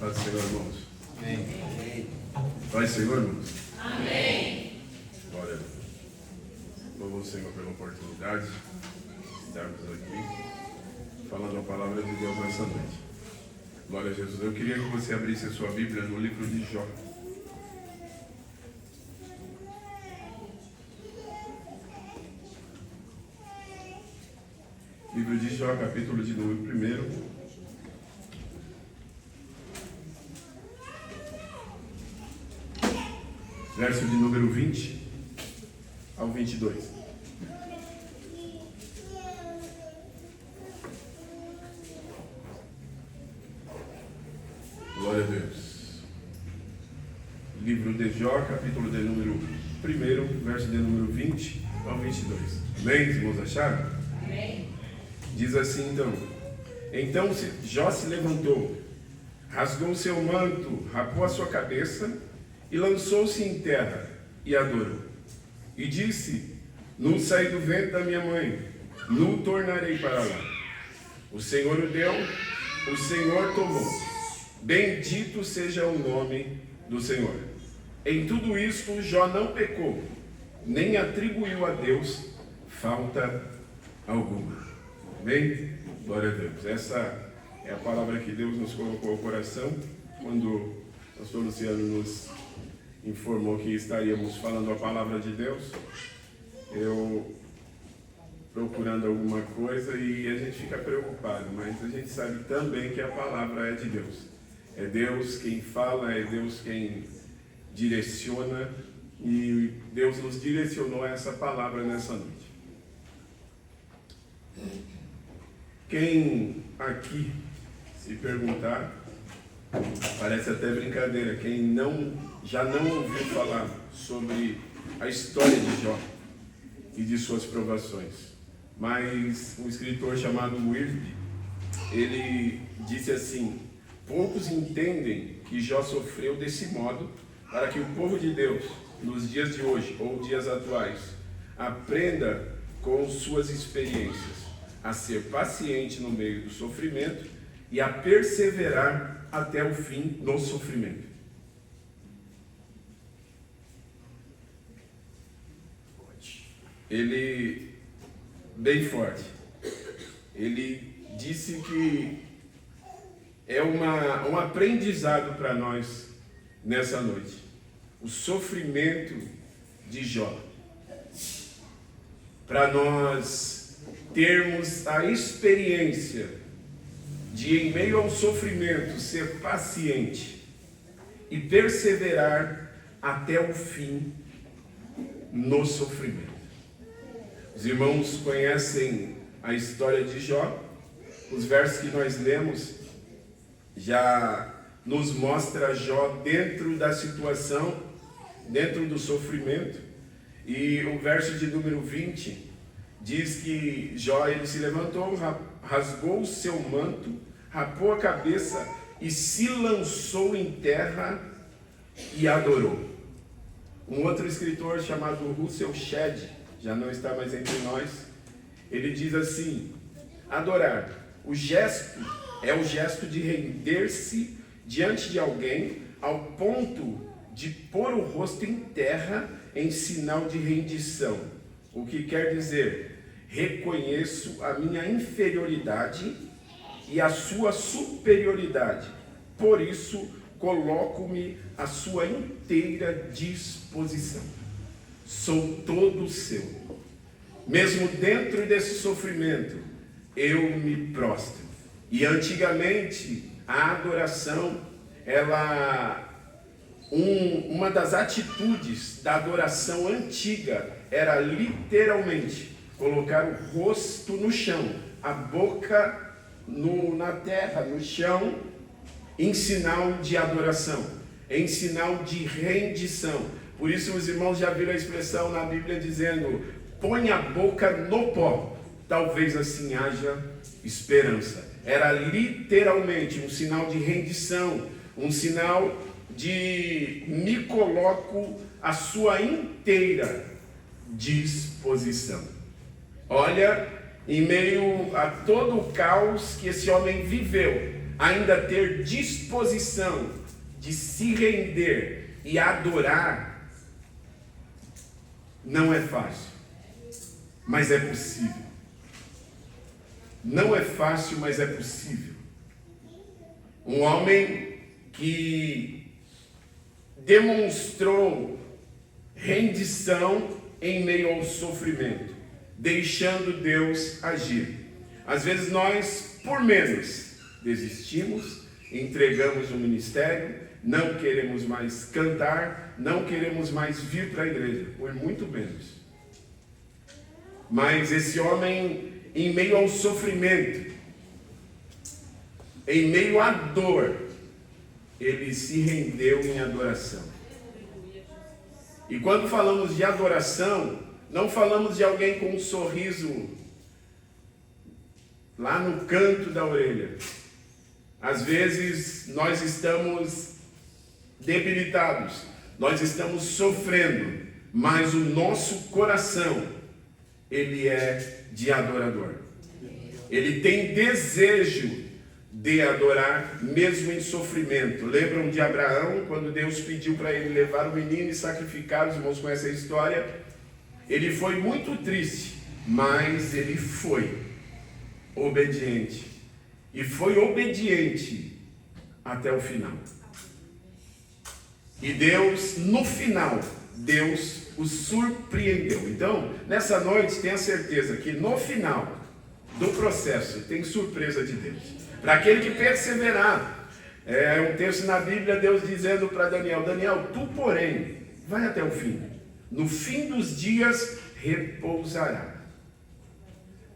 Paz do Senhor, irmãos. Amém. Paz do Senhor, irmãos. Amém. Glória a Deus. Louvo o Senhor pela oportunidade de estarmos aqui falando a palavra de Deus nessa noite. Glória a Jesus. Eu queria que você abrisse a sua Bíblia no livro de Jó. Livro de Jó, capítulo de número 1. Verso de número 20 ao 22. Glória a Deus. Livro de Jó, capítulo de número 1, verso de número 20 ao 22. Amém? Irmãos, acharam? Amém. Diz assim então: Então Jó se levantou, rasgou seu manto, rapou a sua cabeça e lançou-se em terra e adorou. E disse: Nu saí do ventre da minha mãe, nu tornarei para lá. O Senhor o deu, o Senhor tomou. Bendito seja o nome do Senhor. Em tudo isto Jó não pecou, nem atribuiu a Deus falta alguma. Amém? Glória a Deus. Essa é a palavra que Deus nos colocou ao coração quando o pastor Luciano nos informou que estaríamos falando a palavra de Deus. Eu procurando alguma coisa e a gente fica preocupado, mas a gente sabe também que a palavra é de Deus. É Deus quem fala, é Deus quem direciona, e Deus nos direcionou a essa palavra nessa noite. Quem aqui se perguntar, parece até brincadeira, quem já não ouviu falar sobre a história de Jó e de suas provações, mas um escritor chamado Wyrd, ele disse assim: poucos entendem que Jó sofreu desse modo para que o povo de Deus, nos dias de hoje ou dias atuais, aprenda com suas experiências a ser paciente no meio do sofrimento e a perseverar até o fim no sofrimento. Ele, bem forte, ele disse que é um aprendizado para nós nessa noite, o sofrimento de Jó, para nós termos a experiência de, em meio ao sofrimento, ser paciente e perseverar até o fim no sofrimento. Os irmãos conhecem a história de Jó. Os versos que nós lemos já nos mostra Jó dentro da situação, dentro do sofrimento. E o verso de número 20 diz que Jó, ele se levantou, rasgou o seu manto, rapou a cabeça e se lançou em terra e adorou. Um outro escritor chamado Russell Shedd, já não está mais entre nós, ele diz assim: adorar, o gesto é o gesto de render-se diante de alguém ao ponto de pôr o rosto em terra em sinal de rendição. O que quer dizer: reconheço a minha inferioridade e a sua superioridade, por isso coloco-me à sua inteira disposição. Sou todo seu. Mesmo dentro desse sofrimento, eu me prostro. E antigamente, a adoração, uma das atitudes da adoração antiga era literalmente colocar o rosto no chão, a boca na terra, no chão, em sinal de adoração, em sinal de rendição. Por isso os irmãos já viram a expressão na Bíblia dizendo: põe a boca no pó, talvez assim haja esperança. Era literalmente um sinal de rendição, um sinal de me coloco à sua inteira disposição. Olha, em meio a todo o caos que esse homem viveu, ainda ter disposição de se render e adorar, não é fácil, mas é possível. Não é fácil, mas é possível. Um homem que demonstrou rendição em meio ao sofrimento, deixando Deus agir. Às vezes nós, por menos, desistimos, entregamos o ministério, não queremos mais cantar, não queremos mais vir para a igreja, por muito menos. Mas esse homem, em meio ao sofrimento, em meio à dor, ele se rendeu em adoração. E quando falamos de adoração, não falamos de alguém com um sorriso lá no canto da orelha. Às vezes nós estamos debilitados, nós estamos sofrendo, mas o nosso coração, ele é de adorador. Ele tem desejo de adorar, mesmo em sofrimento. Lembram de Abraão, quando Deus pediu para ele levar o menino e sacrificar? Os irmãos conhecem a história. Ele foi muito triste, mas ele foi obediente. E foi obediente até o final. E Deus, no final, Deus o surpreendeu. Então, nessa noite, tenha certeza que no final do processo tem surpresa de Deus. Para aquele que perseverar. É um texto na Bíblia, Deus dizendo para Daniel: Daniel, tu porém, vai até o fim. No fim dos dias, repousará.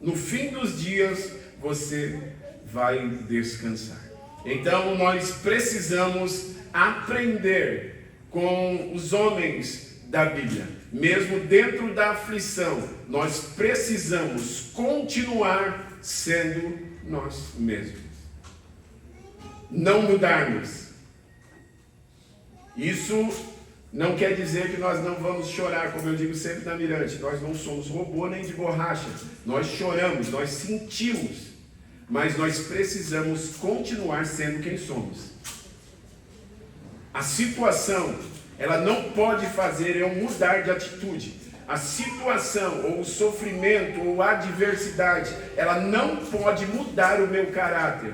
No fim dos dias, você vai descansar. Então, nós precisamos aprender com os homens da Bíblia. Mesmo dentro da aflição, nós precisamos continuar sendo nós mesmos. Não mudarmos. Isso não quer dizer que nós não vamos chorar, como eu digo sempre na Mirante. Nós não somos robô nem de borracha. Nós choramos, nós sentimos. Mas nós precisamos continuar sendo quem somos. A situação, ela não pode fazer eu mudar de atitude. A situação, ou o sofrimento, ou a adversidade, ela não pode mudar o meu caráter.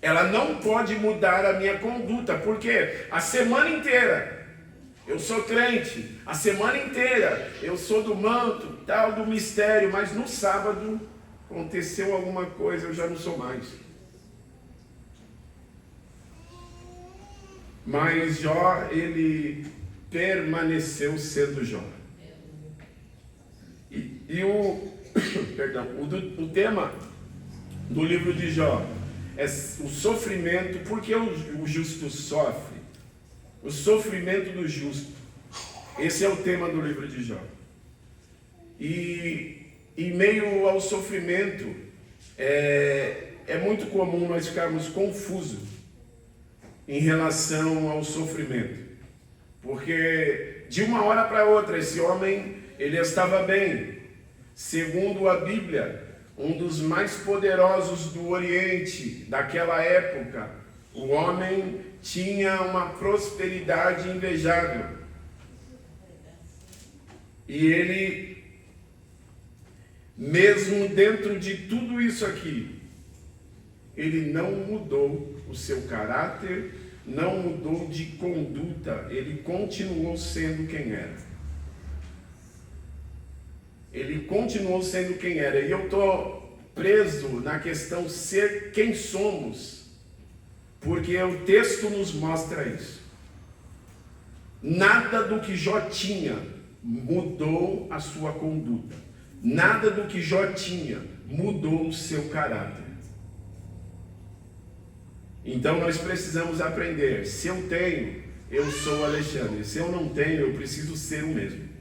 Ela não pode mudar a minha conduta, porque a semana inteira eu sou crente, a semana inteira eu sou do manto, tal, do mistério, mas no sábado aconteceu alguma coisa, eu já não sou mais. Mas Jó, ele permaneceu sendo Jó. O tema do livro de Jó é o sofrimento. Por que o justo sofre? O sofrimento do justo. Esse é o tema do livro de Jó. E em meio ao sofrimento, é muito comum nós ficarmos confusos em relação ao sofrimento. Porque de uma hora para outra, esse homem, ele estava bem. Segundo a Bíblia, um dos mais poderosos do Oriente, daquela época, o homem tinha uma prosperidade invejável. E ele, mesmo dentro de tudo isso aqui, ele não mudou o seu caráter, não mudou de conduta, ele continuou sendo quem era. Ele continuou sendo quem era. E eu estou preso na questão ser quem somos, porque o texto nos mostra isso. Nada do que Jó tinha mudou a sua conduta. Nada do que Jó tinha mudou o seu caráter. Então nós precisamos aprender. Se eu tenho, eu sou Alexandre. Se eu não tenho, eu preciso ser o mesmo.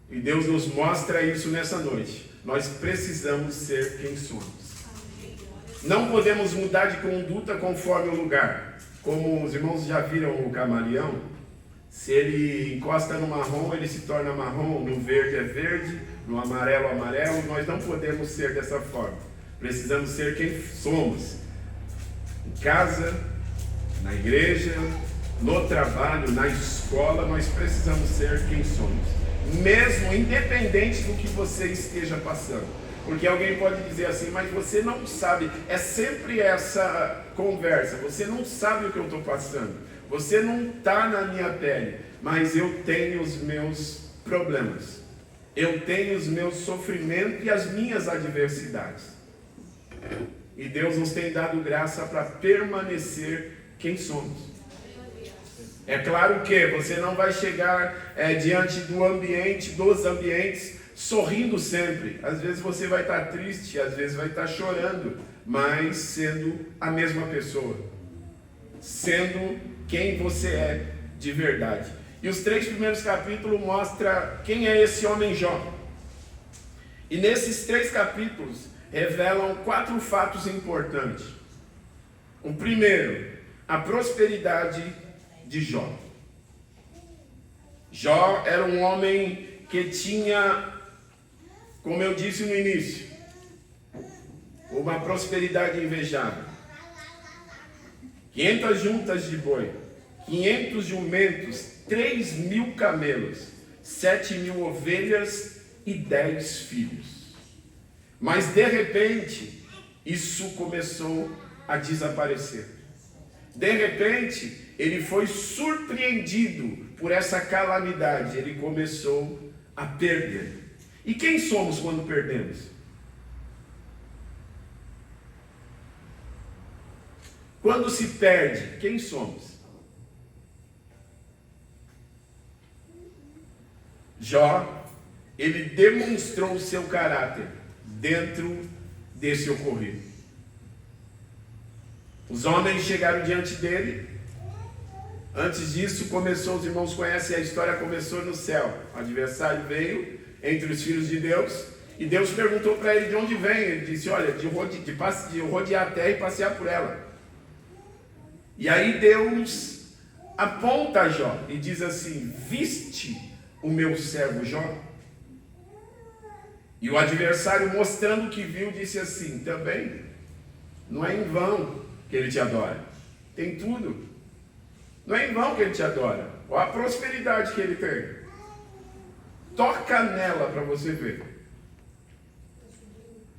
E Deus nos mostra isso nessa noite. Nós precisamos ser quem somos. Não podemos mudar de conduta conforme o lugar. Como os irmãos já viram o camaleão, se ele encosta no marrom, ele se torna marrom, no verde é verde, no amarelo, amarelo. Nós não podemos ser dessa forma. precisamos ser quem somos. Em casa, na igreja, no trabalho, na escola, nós precisamos ser quem somos. Mesmo independente do que você esteja passando. Porque alguém pode dizer assim, mas você não sabe. É sempre essa conversa. Você não sabe o que eu estou passando. Você não está na minha pele. Mas eu tenho os meus problemas. Eu tenho os meus sofrimentos e as minhas adversidades. E Deus nos tem dado graça para permanecer quem somos. É claro que você não vai chegar diante do ambiente, dos ambientes, sorrindo sempre. Às vezes você vai estar triste, às vezes vai estar chorando, mas sendo a mesma pessoa. Sendo quem você é de verdade. E os 3 primeiros capítulos mostram quem é esse homem Jó. E nesses 3 capítulos revelam 4 fatos importantes. O primeiro, a prosperidade de Jó. Jó era um homem que tinha, como eu disse no início, uma prosperidade invejável. 500 juntas de boi, 500 jumentos, 3.000 camelos, 7.000 ovelhas e 10 filhos. Mas de repente, isso começou a desaparecer. De repente, ele foi surpreendido por essa calamidade. Ele começou a perder. E quem somos quando perdemos? Quando se perde, quem somos? Jó, ele demonstrou o seu caráter dentro desse ocorrido. Os homens chegaram diante dele. Antes disso, os irmãos conhecem a história, começou no céu. O adversário veio entre os filhos de Deus, e Deus perguntou para ele de onde vem. Ele disse, olha, de rodear a terra e passear por ela. E aí Deus aponta a Jó e diz assim, viste o meu servo Jó? E o adversário, mostrando o que viu, disse assim, também, não é em vão que ele te adora. Tem tudo. Não é em vão que ele te adora. Olha a prosperidade que ele tem. Toca nela para você ver.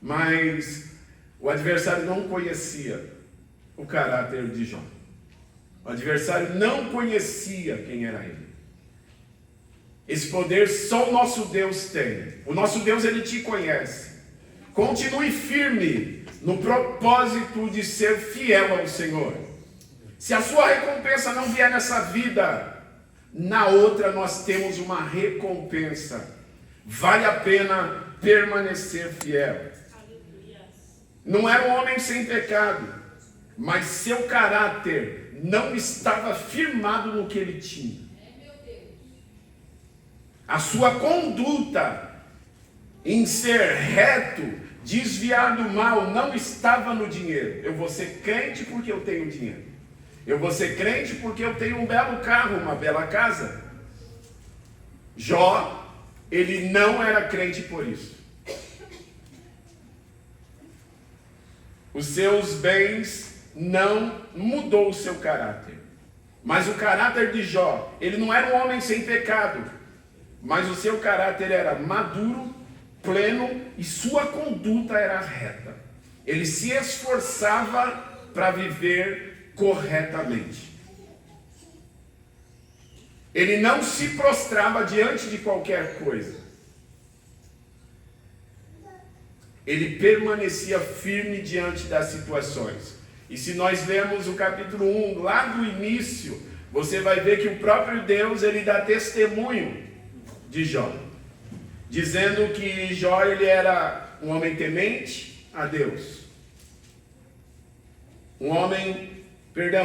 Mas o adversário não conhecia o caráter de Jó. O adversário não conhecia quem era ele. Esse poder só o nosso Deus tem. O nosso Deus, ele te conhece. Continue firme no propósito de ser fiel ao Senhor. Se a sua recompensa não vier nessa vida, na outra nós temos uma recompensa. Vale a pena permanecer fiel. Não era um homem sem pecado, mas seu caráter não estava firmado no que ele tinha. A sua conduta em ser reto, desviar do mal, não estava no dinheiro. Eu vou ser crente porque eu tenho dinheiro. Eu vou ser crente porque eu tenho um belo carro, uma bela casa. Jó, ele não era crente por isso. Os seus bens não mudou o seu caráter. Mas o caráter de Jó, ele não era um homem sem pecado, mas o seu caráter era maduro, pleno, e sua conduta era reta. Ele se esforçava para viver corretamente. Ele não se prostrava diante de qualquer coisa. Ele permanecia firme diante das situações. E se nós lemos o capítulo 1, lá do início, você vai ver que o próprio Deus, ele dá testemunho de Jó, dizendo que Jó, ele era um homem temente a Deus. Um homem,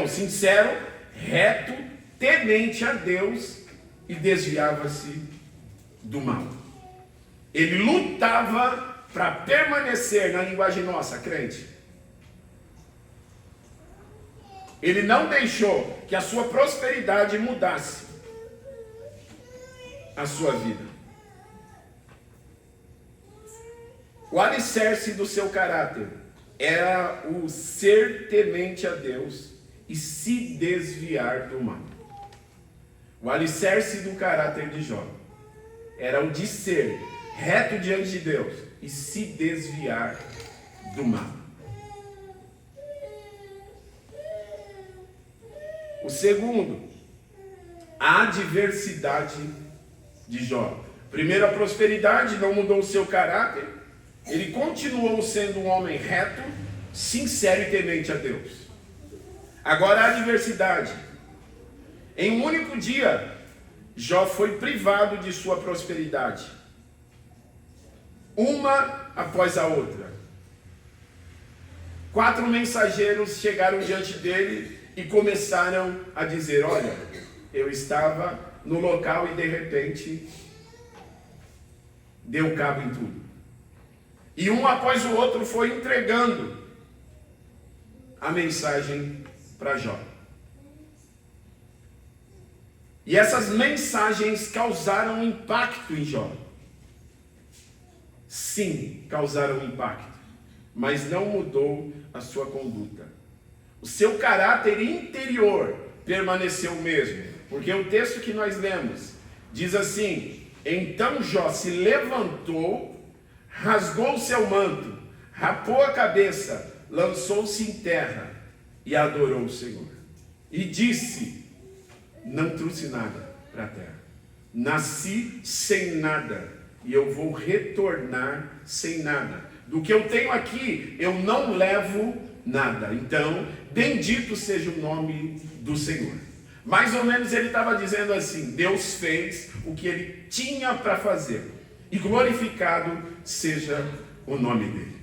sincero, reto, temente a Deus e desviava-se do mal. Ele lutava para permanecer, na linguagem nossa, crente. Ele não deixou que a sua prosperidade mudasse a sua vida. O alicerce do seu caráter era o ser temente a Deus e se desviar do mal. O alicerce do caráter de Jó era o de ser reto diante de Deus e se desviar do mal. O segundo, a adversidade de Jó. Primeiro, a prosperidade não mudou o seu caráter. Ele continuou sendo um homem reto, sincero e temente a Deus. Agora, a adversidade. Em um único dia, Jó foi privado de sua prosperidade, uma após a outra. 4 mensageiros chegaram diante dele e começaram a dizer: olha, eu estava no local e de repente deu cabo em tudo. E um após o outro foi entregando a mensagem para Jó. E essas mensagens causaram impacto em Jó. Sim, causaram impacto, mas não mudou a sua conduta. O seu caráter interior permaneceu o mesmo, porque o texto que nós lemos diz assim: então Jó se levantou, rasgou seu manto, rapou a cabeça, lançou-se em terra e adorou o Senhor. E disse: não trouxe nada para a terra, nasci sem nada e eu vou retornar sem nada. Do que eu tenho aqui, eu não levo nada. Então, bendito seja o nome do Senhor. Mais ou menos ele estava dizendo assim: Deus fez o que ele tinha para fazer, e glorificado seja o nome dele.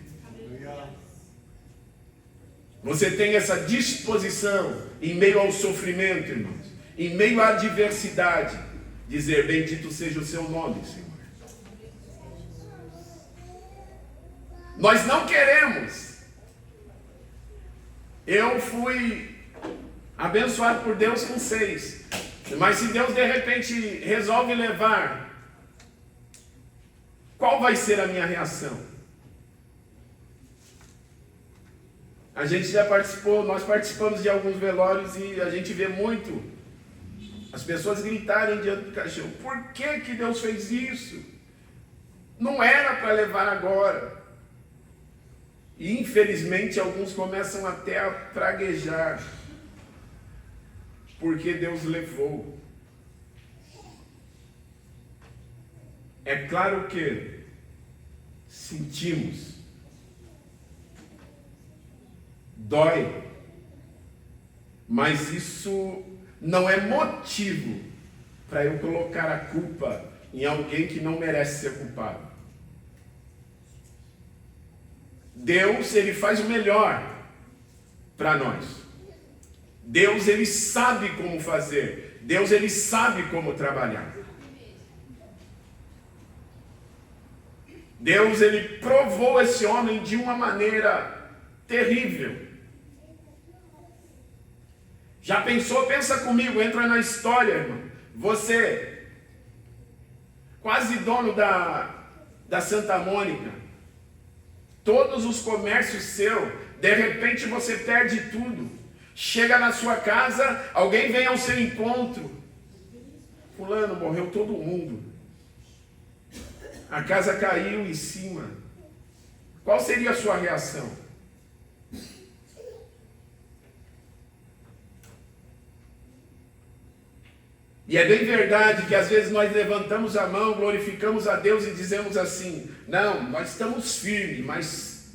Você tem essa disposição em meio ao sofrimento, irmãos, em meio à adversidade, dizer: bendito seja o seu nome, Senhor. Nós não queremos. Eu fui abençoado por Deus com 6, mas se Deus de repente resolve levar, qual vai ser a minha reação? A gente já participou, nós participamos de alguns velórios e a gente vê muito as pessoas gritarem diante do caixão: por que Deus fez isso? Não era para levar agora. E infelizmente alguns começam até a praguejar, porque Deus levou. É claro que sentimos, dói, mas isso não é motivo para eu colocar a culpa em alguém que não merece ser culpado. Deus, ele faz o melhor para nós. Deus, ele sabe como fazer. Deus, ele sabe como trabalhar. Deus, ele provou esse homem de uma maneira terrível. Já pensou? Pensa comigo, entra na história, irmão. Você, quase dono da Santa Mônica, todos os comércios seus, de repente você perde tudo. Chega na sua casa, alguém vem ao seu encontro: fulano, morreu todo mundo, a casa caiu em cima. Qual seria a sua reação? E é bem verdade que às vezes nós levantamos a mão, glorificamos a Deus e dizemos assim: não, nós estamos firmes, mas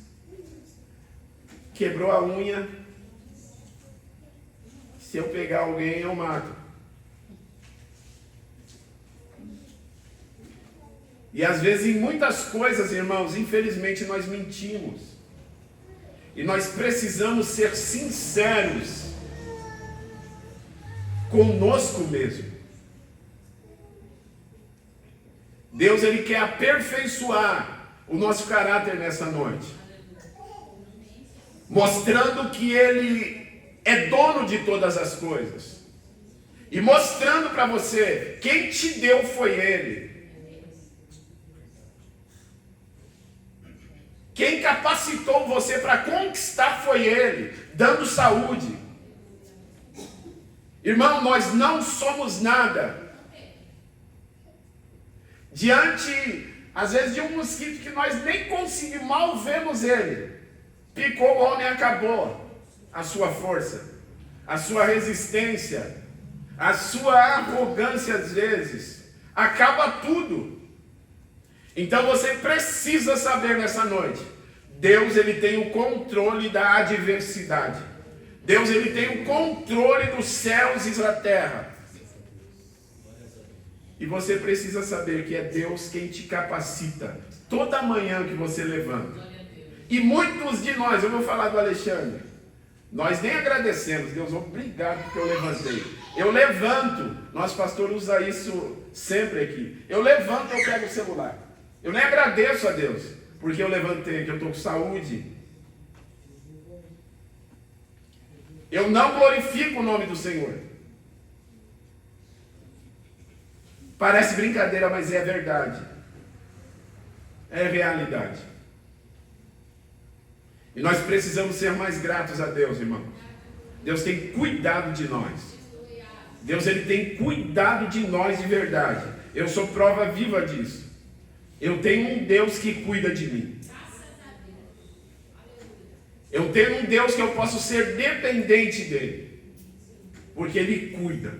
quebrou a unha, se eu pegar alguém eu mato. E às vezes em muitas coisas, irmãos, infelizmente nós mentimos. E nós precisamos ser sinceros conosco mesmo. Deus, ele quer aperfeiçoar o nosso caráter nessa noite, mostrando que ele é dono de todas as coisas, e mostrando para você: quem te deu foi ele. Quem capacitou você para conquistar foi Ele, dando saúde. Irmão, nós não somos nada. Diante, às vezes, de um mosquito que nós nem conseguimos, mal vemos ele. Picou o homem e acabou a sua força, a sua resistência, a sua arrogância às vezes. Acaba tudo. Então você precisa saber nessa noite, Deus ele tem o controle da adversidade. Deus ele tem o controle dos céus e da terra. E você precisa saber que é Deus quem te capacita toda manhã que você levanta. E muitos de nós, eu vou falar do Alexandre, nós nem agradecemos. Deus, obrigado porque eu levantei. Eu levanto, nosso pastor usa isso sempre aqui. Eu levanto, eu pego o celular. Eu nem agradeço a Deus, porque eu levantei, que eu estou com saúde. Eu não glorifico o nome do Senhor. Parece brincadeira, mas é verdade. É realidade. E nós precisamos ser mais gratos a Deus, irmãos. Deus tem cuidado de nós. Deus ele tem cuidado de nós de verdade. Eu sou prova viva disso. Eu tenho um Deus que cuida de mim. Eu tenho um Deus que eu posso ser dependente dele. Porque ele cuida.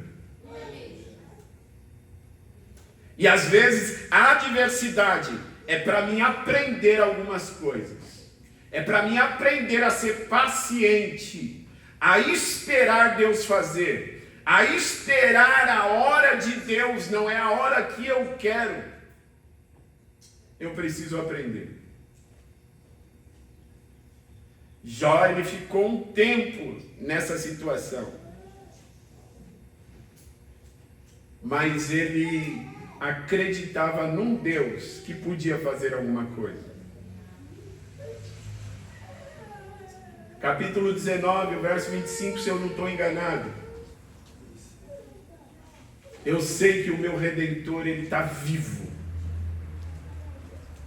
E às vezes a adversidade é para mim aprender algumas coisas. É para mim aprender a ser paciente, a esperar Deus fazer, a esperar a hora de Deus, não é a hora que eu quero. Eu preciso aprender. Jó, ele ficou um tempo nessa situação. Mas ele acreditava num Deus que podia fazer alguma coisa. Capítulo 19, o verso 25, se eu não estou enganado. Eu sei que o meu Redentor, ele está vivo,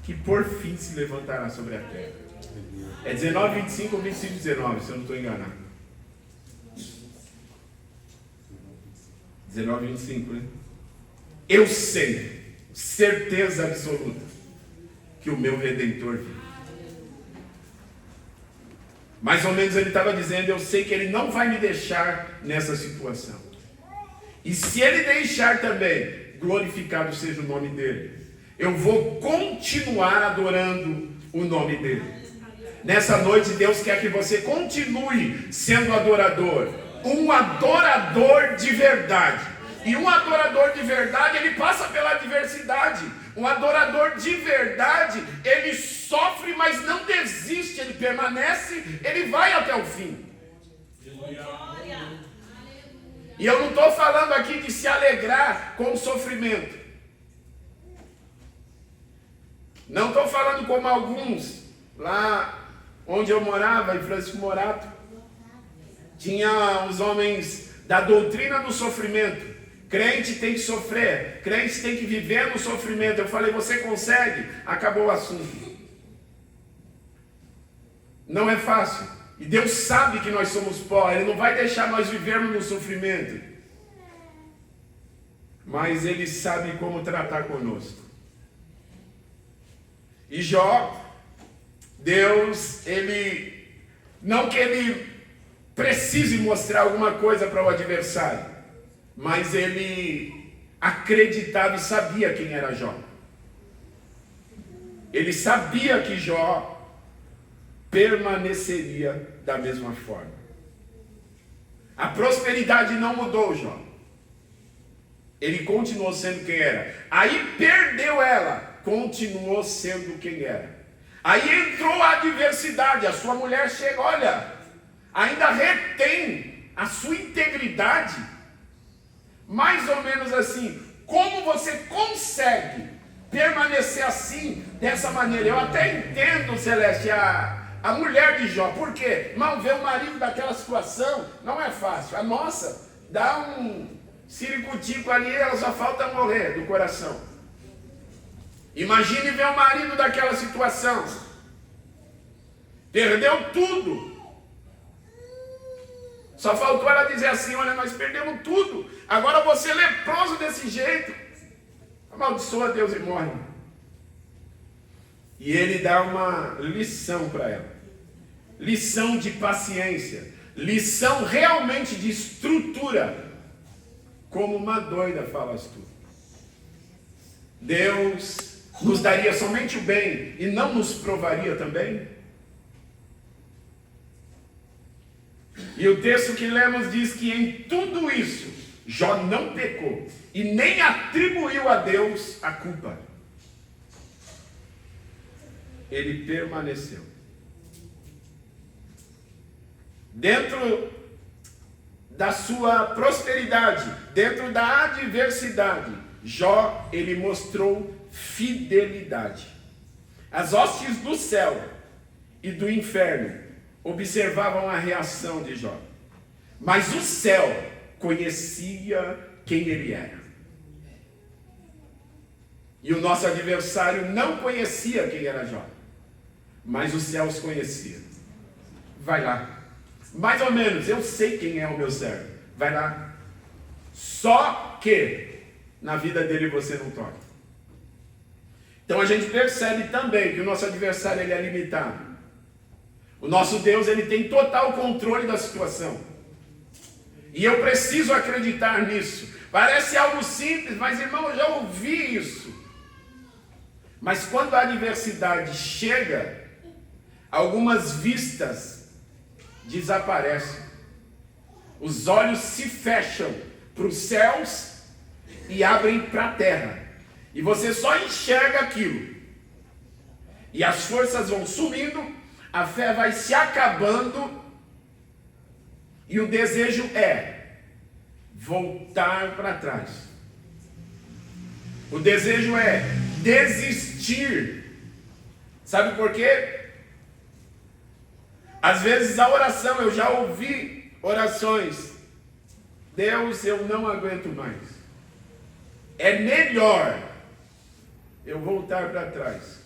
que por fim se levantará sobre a terra. É 19, 25 ou 25, 19, se eu não estou enganado. 19, 25, né? Eu sei, certeza absoluta, que o meu Redentor vive. Mais ou menos ele estava dizendo, eu sei que ele não vai me deixar nessa situação. E se ele deixar também, glorificado seja o nome dele. Eu vou continuar adorando o nome dele. Nessa noite Deus quer que você continue sendo adorador. Um adorador de verdade. E um adorador de verdade, ele passa pela adversidade. Um adorador de verdade, ele sofre, mas não desiste, ele permanece, ele vai até o fim. E eu não estou falando aqui de se alegrar com o sofrimento. Não estou falando como alguns, lá onde eu morava, em Francisco Morato, tinha os homens da doutrina do sofrimento. Crente tem que sofrer, crente tem que viver no sofrimento. Eu falei, você consegue? Acabou o assunto. Não é fácil. E Deus sabe que nós somos pó, Ele não vai deixar nós vivermos no sofrimento. Mas Ele sabe como tratar conosco. E Jó, Deus, Ele, não que Ele precise mostrar alguma coisa para o adversário, mas ele acreditava e sabia quem era Jó. Ele sabia que Jó permaneceria da mesma forma. A prosperidade não mudou Jó. Ele continuou sendo quem era. Aí perdeu ela, continuou sendo quem era. Aí entrou a adversidade, a sua mulher chega, olha, ainda retém a sua integridade. Mais ou menos assim, como você consegue permanecer assim, dessa maneira? Eu até entendo, Celeste, a mulher de Jó. Por quê? Irmão, ver o marido daquela situação não é fácil. A nossa dá um ciricutico ali, ela só falta morrer do coração. Imagine ver o marido daquela situação. Perdeu tudo. Só faltou ela dizer assim: olha, nós perdemos tudo. Agora você é leproso desse jeito. Amaldiçoa Deus e morre. E ele dá uma lição para ela. Lição de paciência. Lição realmente de estrutura. Como uma doida falas tu. Deus nos daria somente o bem e não nos provaria também? E o texto que lemos diz que em tudo isso Jó não pecou e nem atribuiu a Deus a culpa. Ele permaneceu. Dentro da sua prosperidade, dentro da adversidade, Jó, ele mostrou fidelidade. As hostes do céu e do inferno observavam a reação de Jó. Mas o céu conhecia quem ele era. E o nosso adversário não conhecia quem era Jó. Mas os céus conheciam. Vai lá. Mais ou menos, eu sei quem é o meu servo. Vai lá. Só que na vida dele você não toca. Então a gente percebe também que o nosso adversário ele é limitado. O nosso Deus ele tem total controle da situação. E eu preciso acreditar nisso. Parece algo simples, mas irmão, eu já ouvi isso. Mas quando a adversidade chega, algumas vistas desaparecem. Os olhos se fecham para os céus e abrem para a terra. E você só enxerga aquilo. E as forças vão sumindo, a fé vai se acabando, e o desejo é voltar para trás. O desejo é desistir. Sabe por quê? Às vezes a oração, eu já ouvi orações: Deus, eu não aguento mais. É melhor eu voltar para trás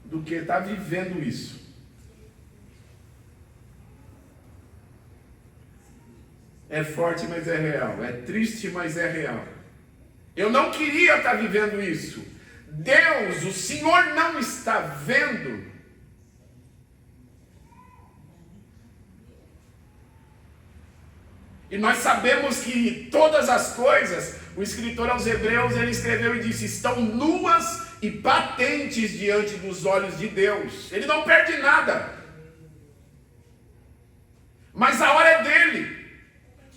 do que estar vivendo isso. É forte, mas é real. É triste, mas é real. Eu não queria estar vivendo isso. Deus, o Senhor não está vendo. E nós sabemos que todas as coisas, o escritor aos Hebreus, ele escreveu e disse, estão nuas e patentes diante dos olhos de Deus. Ele não perde nada. Mas a hora é dele.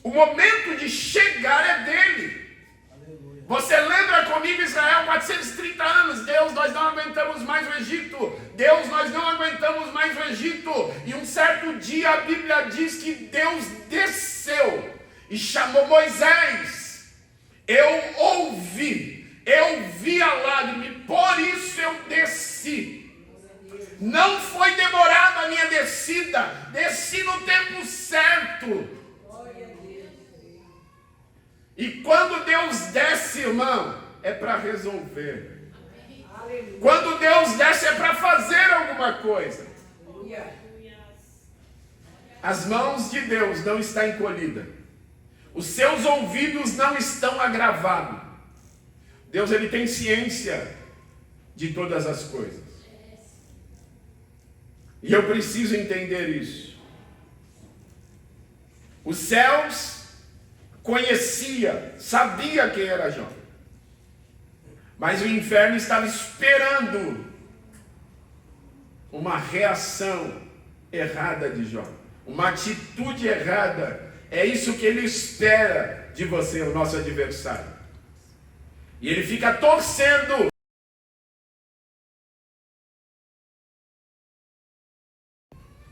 O momento de chegar é dele. Você lembra comigo Israel, 430 anos, Deus, nós não aguentamos mais o Egito. Deus, nós não aguentamos mais o Egito. E um certo dia a Bíblia diz que Deus desceu e chamou Moisés. Eu vi a lágrima e por isso eu desci. Não foi demorada a minha descida, desci no tempo certo. E quando Deus desce, irmão, é para resolver. Quando Deus desce é para fazer alguma coisa. As mãos de Deus não estão encolhidas. Os seus ouvidos não estão agravados. Deus ele tem ciência de todas as coisas. E eu preciso entender isso. Os céus conhecia, sabia quem era Jó. Mas o inferno estava esperando uma reação errada de Jó. Uma atitude errada. É isso que ele espera de você, o nosso adversário. E ele fica torcendo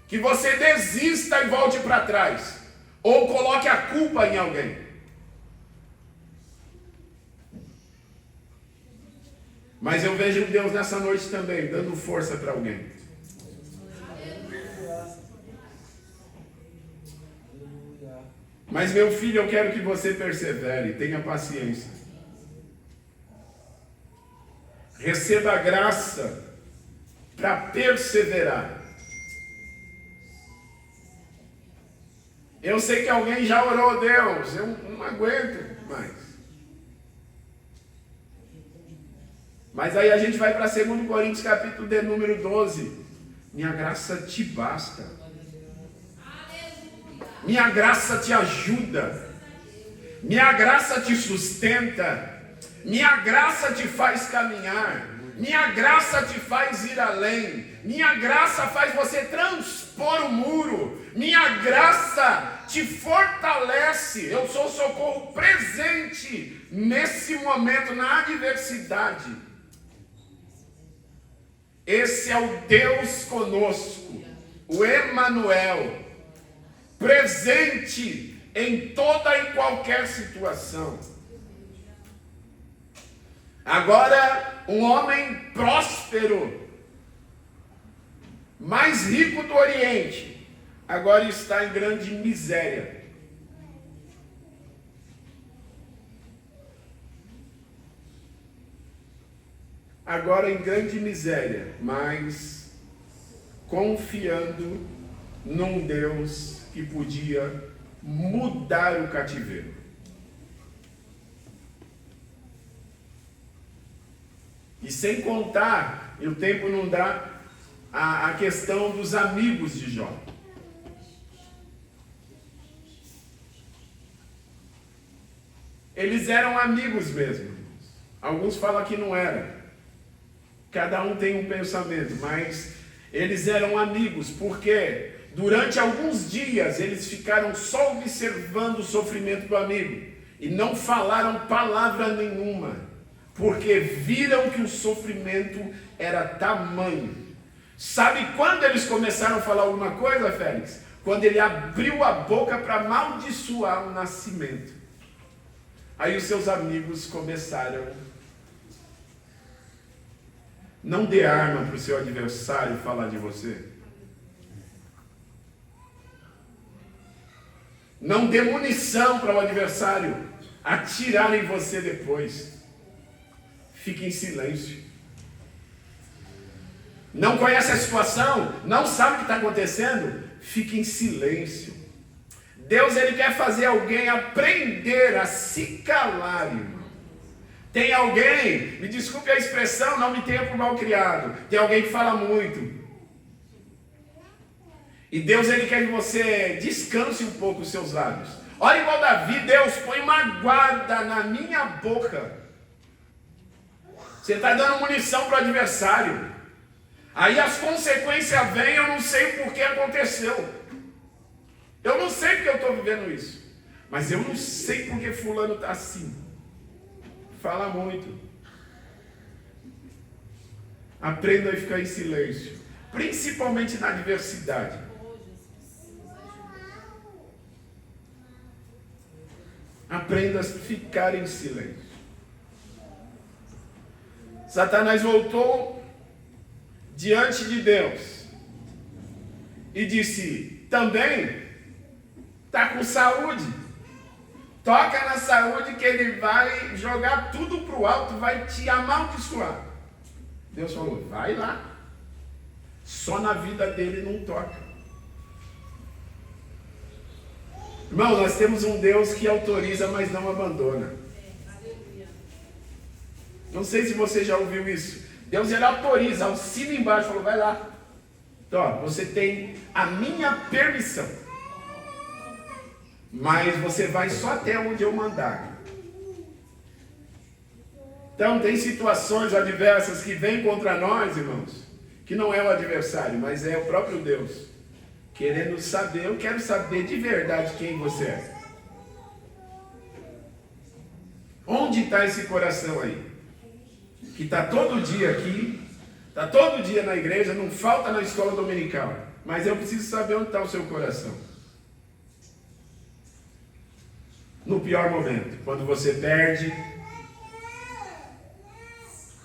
que você desista e volte para trás. Ou coloque a culpa em alguém. Mas eu vejo Deus nessa noite também, dando força para alguém. Mas meu filho, eu quero que você persevere, tenha paciência. Receba a graça para perseverar. Eu sei que alguém já orou, Deus, eu não aguento mais. Mas aí a gente vai para 2 Coríntios capítulo de número 12. Minha graça te basta. Minha graça te ajuda. Minha graça te sustenta. Minha graça te faz caminhar. Minha graça te faz ir além. Minha graça faz você transpor o muro. Minha graça te fortalece. Eu sou socorro presente nesse momento, na adversidade. Esse é o Deus conosco, o Emanuel, presente em toda e qualquer situação. Agora, um homem próspero, mais rico do Oriente, agora está em grande miséria. Agora em grande miséria, mas confiando num Deus que podia mudar o cativeiro. E sem contar, e o tempo não dá, a questão dos amigos de Jó. Eles eram amigos mesmo. Alguns falam que não era. Cada um tem um pensamento, mas eles eram amigos, porque durante alguns dias eles ficaram só observando o sofrimento do amigo e não falaram palavra nenhuma, porque viram que o sofrimento era tamanho. Sabe quando eles começaram a falar alguma coisa, Félix? Quando ele abriu a boca para amaldiçoar o nascimento. Aí os seus amigos começaram. Não dê arma para o seu adversário falar de você. Não dê munição para o adversário atirar em você depois. Fique em silêncio. Não conhece a situação? Não sabe o que está acontecendo? Fique em silêncio. Deus, ele quer fazer alguém aprender a se calar, irmão. Tem alguém, me desculpe a expressão, não me tenha por mal criado. Tem alguém que fala muito. E Deus, ele quer que você descanse um pouco os seus lábios. Olha igual Davi, Deus, põe uma guarda na minha boca. Você está dando munição para o adversário. Aí as consequências vêm, eu não sei por que aconteceu. Eu não sei porque eu estou vivendo isso. Mas eu não sei porque fulano está assim. Fala muito. Aprenda a ficar em silêncio. Principalmente na adversidade. Aprenda a ficar em silêncio. Satanás voltou diante de Deus e disse: também está com saúde. Toca na saúde que ele vai jogar tudo para o alto, vai te amaldiçoar. Deus falou: vai lá. Só na vida dele não toca. Irmão, nós temos um Deus que autoriza, mas não abandona. Não sei se você já ouviu isso. Deus, ele autoriza, assina embaixo, falou: vai lá. Então, você tem a minha permissão. Mas você vai só até onde eu mandar. Então, tem situações adversas que vêm contra nós, irmãos, que não é o adversário, mas é o próprio Deus. Querendo saber, eu quero saber de verdade quem você é. Onde está esse coração aí? Que está todo dia aqui, está todo dia na igreja, não falta na escola dominical. Mas eu preciso saber onde está o seu coração. No pior momento, quando você perde,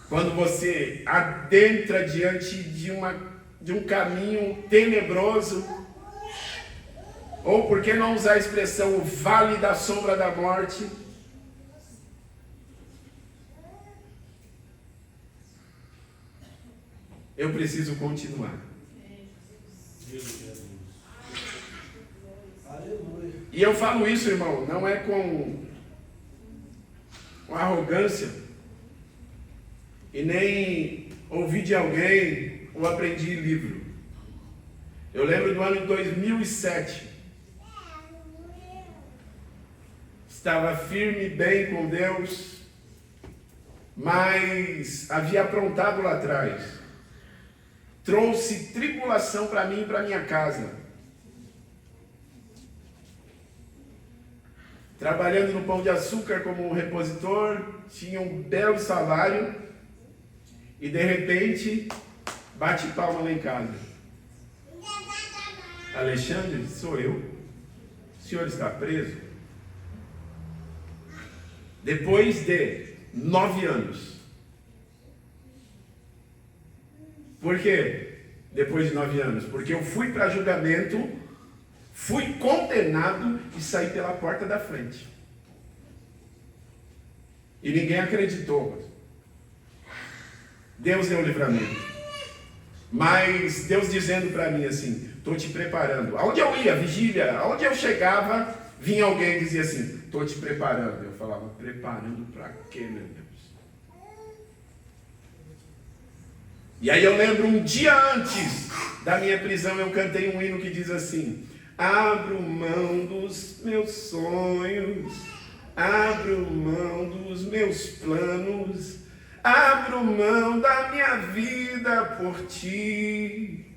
quando você adentra diante de um caminho tenebroso, ou por que não usar a expressão o vale da sombra da morte? Eu preciso continuar. E eu falo isso, irmão, não é com arrogância, e nem ouvi de alguém ou aprendi em livro. Eu lembro do ano de 2007. Estava firme, bem com Deus, mas havia aprontado lá atrás. Trouxe tribulação para mim e para minha casa. Trabalhando no Pão de Açúcar como um repositor, tinha um belo salário e de repente bate palma lá em casa. Alexandre, sou eu. O senhor está preso? Depois de 9 anos. Por quê? Depois de 9 anos? Porque eu fui para julgamento, fui condenado e saí pela porta da frente. E ninguém acreditou. Deus deu o livramento. Mas Deus dizendo para mim assim, estou te preparando. Aonde eu ia, vigília, aonde eu chegava, vinha alguém e dizia assim, estou te preparando. Eu falava, preparando para quê, meu Deus? E aí eu lembro, um dia antes da minha prisão, eu cantei um hino que diz assim, abro mão dos meus sonhos, abro mão dos meus planos, abro mão da minha vida por ti.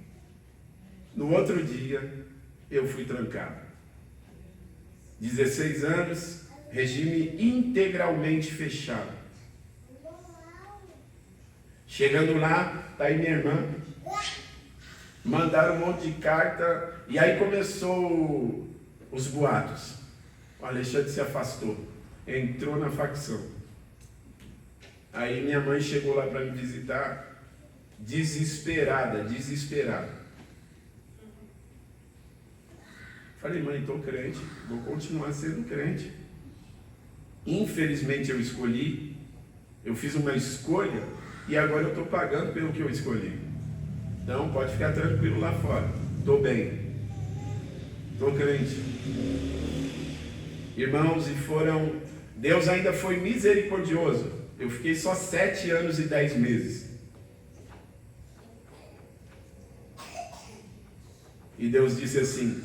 No outro dia, eu fui trancado. 16 anos, regime integralmente fechado. Chegando lá, tá aí minha irmã. Mandaram um monte de carta, e aí começou os boatos. O Alexandre se afastou, entrou na facção. Aí minha mãe chegou lá para me visitar, desesperada. Falei, mãe, estou crente, vou continuar sendo crente. Infelizmente eu escolhi, eu fiz uma escolha, e agora eu estou pagando pelo que eu escolhi. Então pode ficar tranquilo lá fora, estou bem, estou crente. Irmãos, Deus ainda foi misericordioso. Eu fiquei só 7 anos e 10 meses. E Deus disse assim,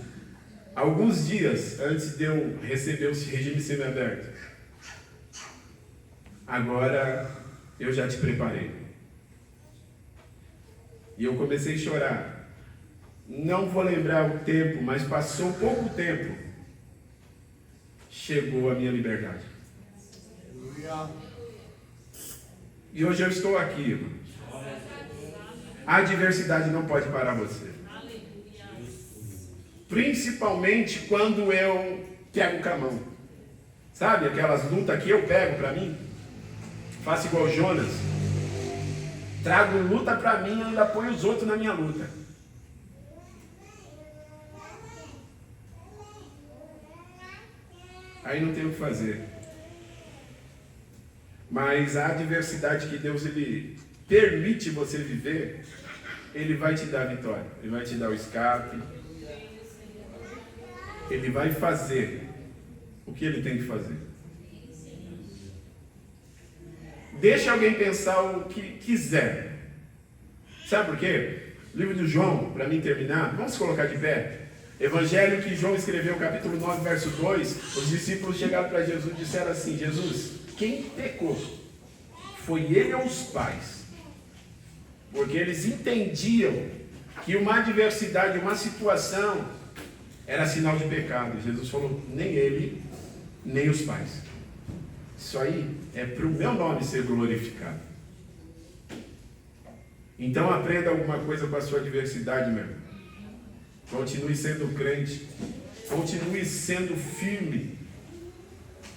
alguns dias antes de eu receber o regime semiaberto, agora eu já te preparei. E eu comecei a chorar. Não vou lembrar o tempo, mas passou pouco tempo. Chegou a minha liberdade. E hoje eu estou aqui, irmão. A adversidade não pode parar você. Principalmente quando eu pego com a mão. Sabe aquelas lutas que eu pego para mim? Faço igual Jonas. Trago luta para mim e ainda ponho os outros na minha luta. Aí não tem o que fazer. Mas a adversidade que Deus ele permite você viver, Ele vai te dar a vitória. Ele vai te dar o escape. Ele vai fazer o que Ele tem que fazer. Deixa alguém pensar o que quiser. Sabe por quê? O livro de João, para mim terminar, vamos colocar de pé. Evangelho que João escreveu, capítulo 9, verso 2. Os discípulos chegaram para Jesus e disseram assim, Jesus, quem pecou? Foi ele ou os pais? Porque eles entendiam que uma adversidade, uma situação, era sinal de pecado. Jesus falou, nem ele, nem os pais. Isso aí é para o meu nome ser glorificado. Então aprenda alguma coisa com a sua adversidade, meu irmão. Continue sendo crente. Continue sendo firme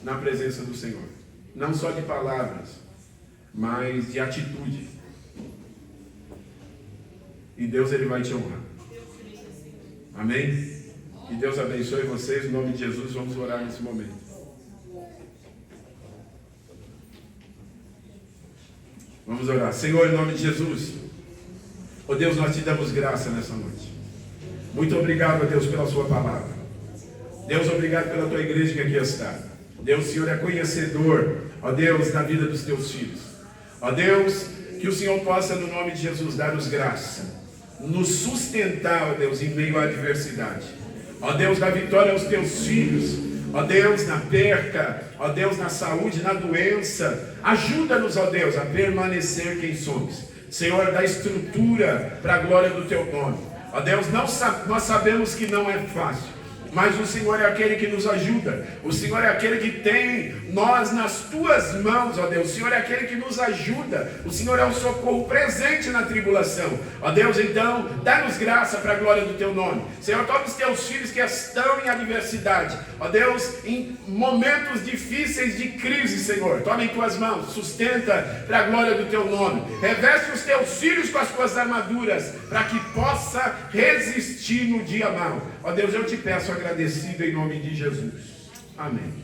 na presença do Senhor. Não só de palavras, mas de atitude. E Deus ele vai te honrar. Amém? Que Deus abençoe vocês. Em nome de Jesus, vamos orar nesse momento. Vamos orar. Senhor, em nome de Jesus. Oh Deus, nós te damos graça nessa noite. Muito obrigado, a Deus, pela sua palavra. Deus, obrigado pela tua igreja que aqui está. Deus, o Senhor é conhecedor, ó Deus, da vida dos teus filhos. Ó Deus, que o Senhor possa, no nome de Jesus, dar-nos graça, nos sustentar, ó Deus, em meio à adversidade. Ó Deus, da vitória aos teus filhos. Ó Deus, na perca, ó Deus, na saúde, na doença. Ajuda-nos, ó Deus, a permanecer quem somos. Senhor, dá estrutura para a glória do teu nome. Ó Deus, nós sabemos que não é fácil, mas o Senhor é aquele que nos ajuda. O Senhor é aquele que tem nós nas tuas mãos, ó Deus. O Senhor é aquele que nos ajuda. O Senhor é o socorro presente na tribulação. Ó Deus, então, dá-nos graça para a glória do teu nome. Senhor, todos os teus filhos que estão em adversidade, ó Deus, em momentos difíceis de crise, Senhor, toma em tuas mãos, sustenta para a glória do teu nome. Reveste os teus filhos com as tuas armaduras, para que possa resistir no dia mau. Ó Deus, eu te peço agradecido em nome de Jesus. Amém.